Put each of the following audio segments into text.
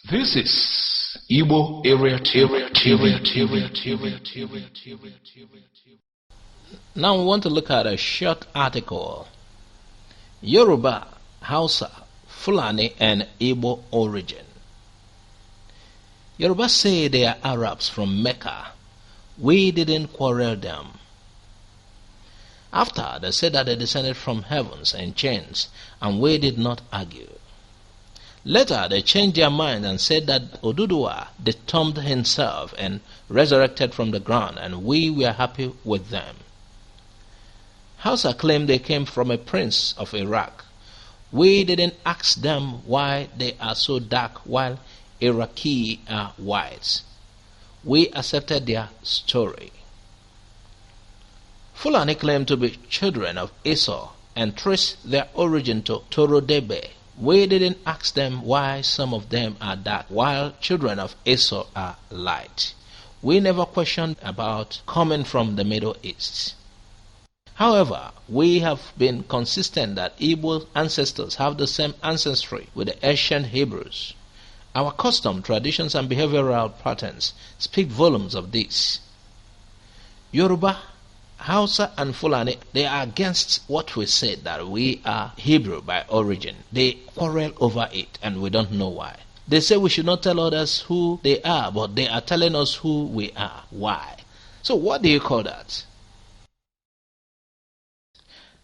This is Igbo Area Now we want to look at a short article. Yoruba, Hausa, Fulani and Igbo origin. Yoruba say they are Arabs from Mecca. We didn't quarrel them. After, they said that they descended from heavens and chains, and we did not argue. Later, they changed their mind and said that Oduduwa dethroned himself and resurrected from the ground, and we were happy with them. Hausa claimed they came from a prince of Iraq. We didn't ask them why they are so dark while Iraqi are white. We accepted their story. Fulani claimed to be children of Esau and traced their origin to Torodebe. We didn't ask them why some of them are dark while children of Esau are light. We never questioned about coming from the Middle East. However, we have been consistent that Igbo ancestors have the same ancestry with the ancient Hebrews. Our custom, traditions and behavioral patterns speak volumes of this. Yoruba, Hausa and Fulani, they are against what we said that we are Hebrew by origin. They quarrel over it and we don't know why. They say we should not tell others who they are, but they are telling us who we are. Why? So what do you call that?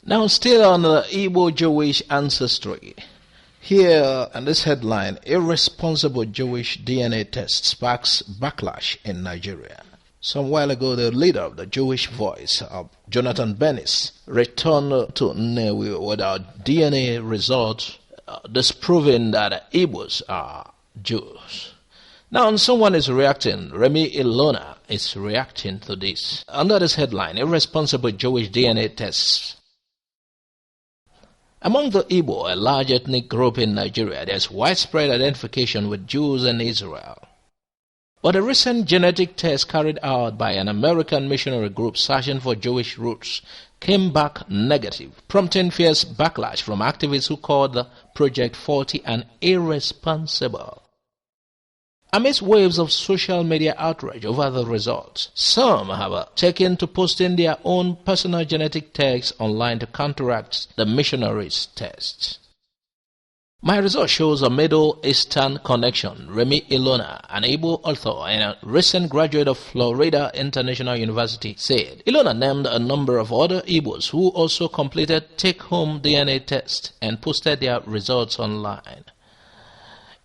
Now still on the Igbo Jewish ancestry. Here in this headline, irresponsible Jewish DNA test sparks backlash in Nigeria. Some while ago, the leader of the Jewish Voice, Jonathan Bennis, returned to Nnewi with our DNA results disproving that Igbos are Jews. Now, someone is reacting. Remi Ilona is reacting to this. Under this headline, irresponsible Jewish DNA tests. Among the Igbo, a large ethnic group in Nigeria, there is widespread identification with Jews and Israel. But a recent genetic test carried out by an American missionary group searching for Jewish roots came back negative, prompting fierce backlash from activists who called the project faulty and irresponsible. Amidst waves of social media outrage over the results, some have taken to posting their own personal genetic tests online to counteract the missionaries' tests. My result shows a Middle Eastern connection. Remi Ilona, an Igbo author and a recent graduate of Florida International University, said. Ilona named a number of other Igbos who also completed take-home DNA tests and posted their results online.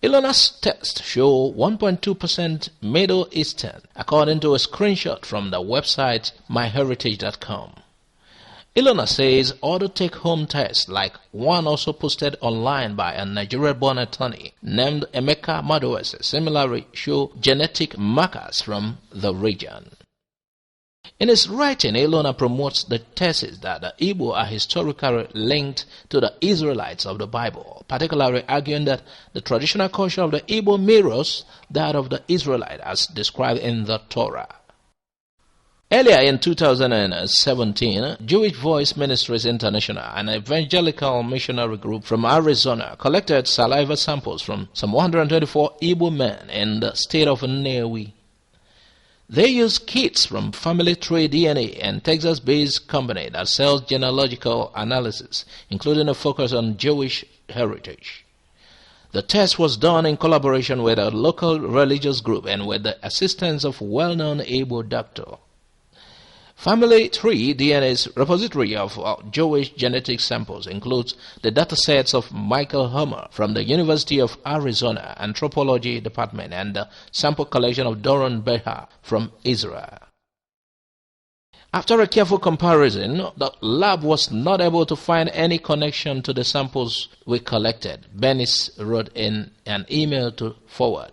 Ilona's tests show 1.2% Middle Eastern, according to a screenshot from the website myheritage.com. Ilona says other take-home tests, like one also posted online by a Nigerian-born attorney named Emeka Maduese, similarly show genetic markers from the region. In his writing, Ilona promotes the thesis that the Igbo are historically linked to the Israelites of the Bible, particularly arguing that the traditional culture of the Igbo mirrors that of the Israelite as described in the Torah. Earlier in 2017, Jewish Voice Ministries International, an evangelical missionary group from Arizona, collected saliva samples from some 124 Igbo men in the state of Nnewi. They used kits from Family Tree DNA and Texas-based company that sells genealogical analysis, including a focus on Jewish heritage. The test was done in collaboration with a local religious group and with the assistance of well-known Igbo doctor. Family Tree DNA's repository of Jewish genetic samples includes the datasets of Michael Homer from the University of Arizona Anthropology Department and the sample collection of Doron Beha from Israel. After a careful comparison, the lab was not able to find any connection to the samples we collected, Bennis wrote in an email to Forward.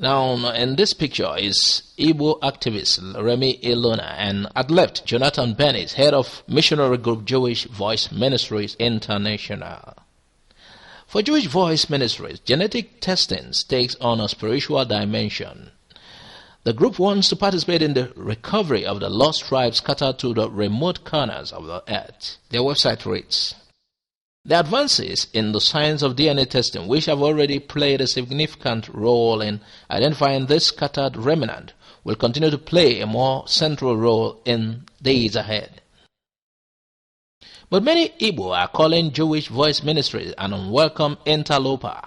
Now, in this picture is Igbo activist Remi Ilona, and at left, Jonathan Bennis, head of missionary group Jewish Voice Ministries International. For Jewish Voice Ministries, genetic testing takes on a spiritual dimension. The group wants to participate in the recovery of the lost tribes scattered to the remote corners of the earth. Their website reads, The advances in the science of DNA testing, which have already played a significant role in identifying this scattered remnant, will continue to play a more central role in days ahead. But many Igbo are calling Jewish Voice Ministries an unwelcome interloper.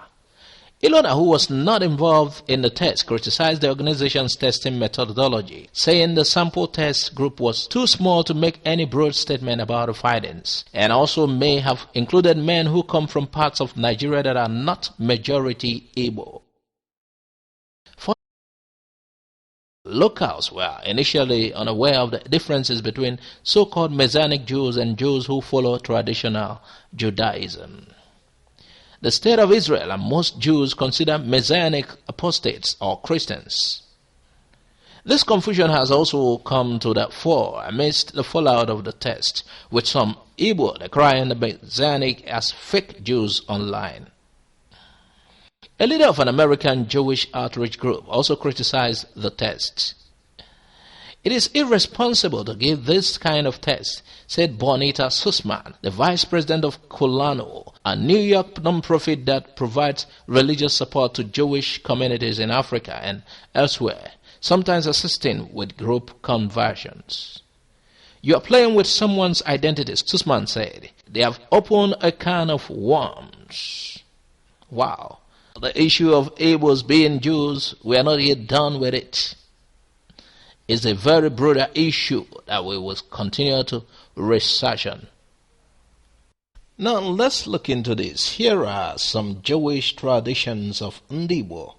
Ilona, who was not involved in the test, criticized the organization's testing methodology, saying the sample test group was too small to make any broad statement about the findings, and also may have included men who come from parts of Nigeria that are not majority Igbo. Locals were initially unaware of the differences between so-called Messianic Jews and Jews who follow traditional Judaism. The State of Israel and most Jews consider Messianic apostates or Christians. This confusion has also come to the fore amidst the fallout of the test, with some Igbo decrying the Messianic as fake Jews online. A leader of an American Jewish outreach group also criticized the test. It is irresponsible to give this kind of test, said Bonita Sussman, the vice president of Kulano, a New York nonprofit that provides religious support to Jewish communities in Africa and elsewhere, sometimes assisting with group conversions. You are playing with someone's identity, Sussman said. They have opened a can of worms. Wow. The issue of Igbos being Jews, we are not yet done with it. It's a very broader issue that we will continue to research on. Now let's look into this. Here are some Jewish traditions of Ndigbo.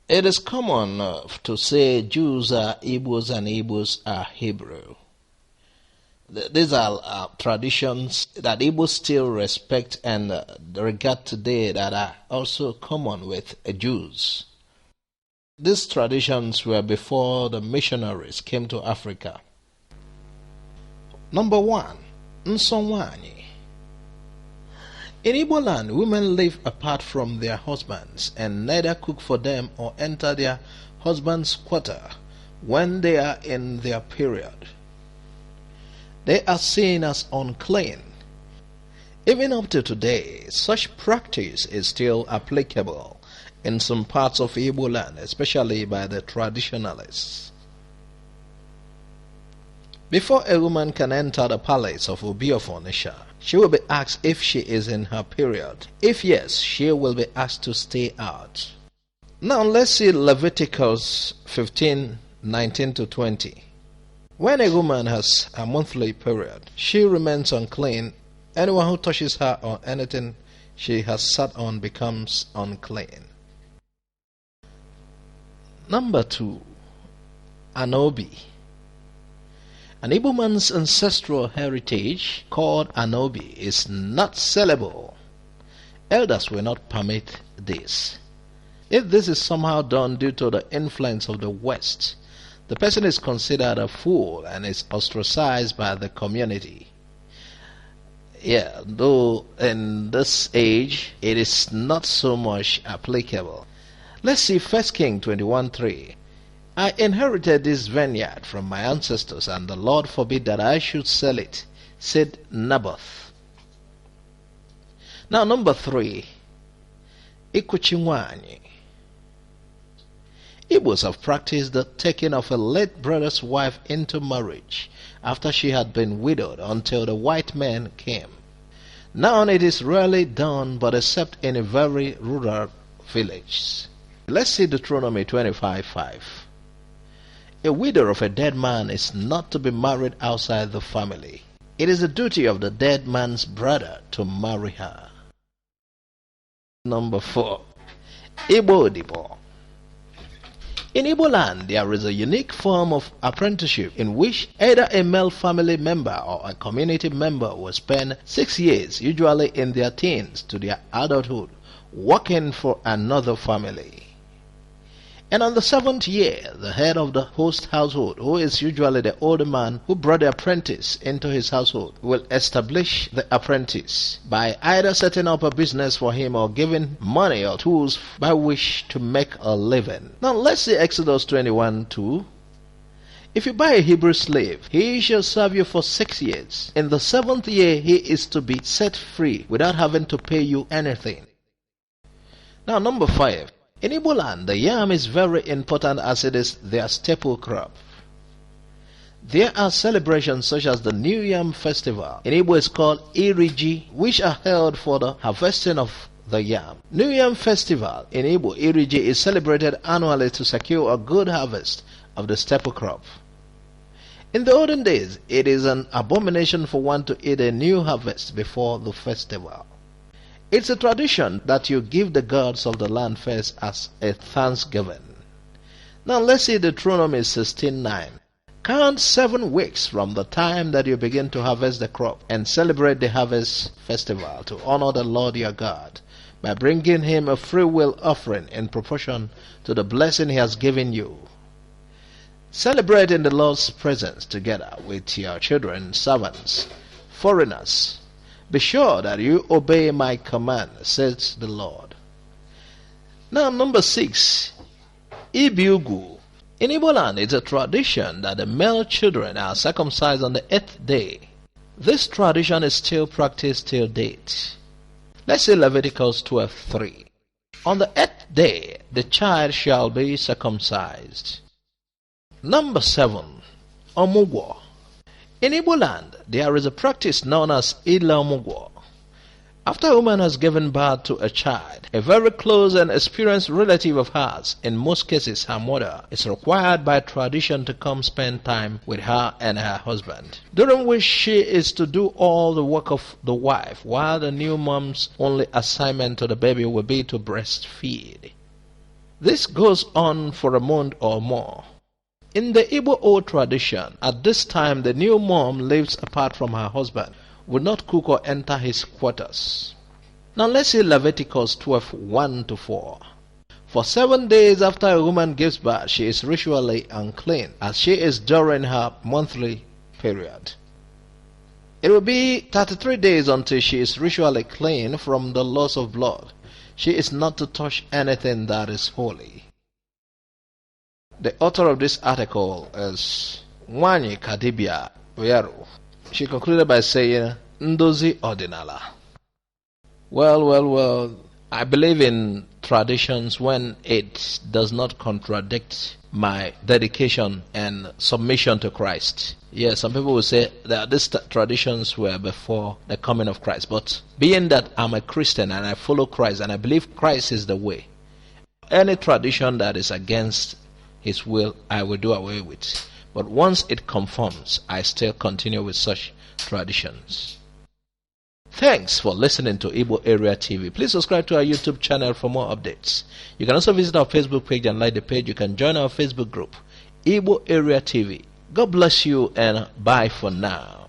It is common to say Jews are Igbos and Igbos are Hebrew. These are traditions that Igbos still respect and regard today that are also common with Jews. These traditions were before the missionaries came to Africa. Number 1, Nsonwanyi. In Igbo land, women live apart from their husbands and neither cook for them or enter their husband's quarter when they are in their period. They are seen as unclean. Even up to today, such practice is still applicable in some parts of Igbo land, especially by the traditionalists. Before a woman can enter the palace of Obi of Onisha, she will be asked if she is in her period. If yes, she will be asked to stay out. Now let's see Leviticus 15:19-20. When a woman has a monthly period, she remains unclean. Anyone who touches her or anything she has sat on becomes unclean. Number 2, Anobi. An Igbo man's ancestral heritage, called Anobi, is not sellable. Elders will not permit this. If this is somehow done due to the influence of the West, the person is considered a fool and is ostracized by the community. Though in this age it is not so much applicable. Let's see 1 Kings 21:3. I inherited this vineyard from my ancestors, and the Lord forbid that I should sell it, said Naboth. Now number 3, Ikuchinwanyi. Igbos have practiced the taking of a late brother's wife into marriage after she had been widowed until the white men came. Now it is rarely done, but except in a very rural village. Let's see Deuteronomy 25:5. A widow of a dead man is not to be married outside the family. It is the duty of the dead man's brother to marry her. Number 4, Igbo Dibo. In Igbo land, there is a unique form of apprenticeship in which either a male family member or a community member will spend 6 years, usually in their teens to their adulthood, working for another family. And on the 7th year, the head of the host household, who is usually the older man who brought the apprentice into his household, will establish the apprentice by either setting up a business for him or giving money or tools by which to make a living. Now let's see Exodus 21:2. If you buy a Hebrew slave, he shall serve you for 6 years. In the 7th year, he is to be set free without having to pay you anything. Now, number 5. In Igbo land, the yam is very important as it is their staple crop. There are celebrations such as the New Yam Festival. In Igbo it's called Iriji, which are held for the harvesting of the yam. New Yam Festival in Igbo, Iriji, is celebrated annually to secure a good harvest of the staple crop. In the olden days, it is an abomination for one to eat a new harvest before the festival. It's a tradition that you give the gods of the land first as a thanksgiving. Now let's see Deuteronomy 16:9. Count 7 weeks from the time that you begin to harvest the crop and celebrate the harvest festival to honor the Lord your God by bringing him a freewill offering in proportion to the blessing he has given you. Celebrate in the Lord's presence together with your children, servants, foreigners. Be sure that you obey my command, says the Lord. Now, number 6, Ibiugu. In Igbo land, it's a tradition that the male children are circumcised on the 8th day. This tradition is still practiced till date. Let's see Leviticus 12:3. On the 8th day, the child shall be circumcised. Number 7, Omugwo. In Igbo land, there is a practice known as Ile Omugwo. After a woman has given birth to a child, a very close and experienced relative of hers, in most cases her mother, is required by tradition to come spend time with her and her husband, during which she is to do all the work of the wife, while the new mom's only assignment to the baby will be to breastfeed. This goes on for a month or more. In the Igbo old tradition, at this time the new mom lives apart from her husband, will not cook or enter his quarters. Now let's see Leviticus 12:1-4. For 7 days after a woman gives birth, she is ritually unclean, as she is during her monthly period. It will be 33 days until she is ritually clean from the loss of blood. She is not to touch anything that is holy. The author of this article is Nwanyi Kadibia Oyaru. She concluded by saying, Ndozi Ordinala. Well, I believe in traditions when it does not contradict my dedication and submission to Christ. Yes, some people will say that these traditions were before the coming of Christ, but being that I'm a Christian and I follow Christ and I believe Christ is the way, any tradition that is against his will, I will do away with. But once it conforms, I still continue with such traditions. Thanks for listening to Igbo Area TV. Please subscribe to our YouTube channel for more updates. You can also visit our Facebook page and like the page. You can join our Facebook group, Igbo Area TV. God bless you and bye for now.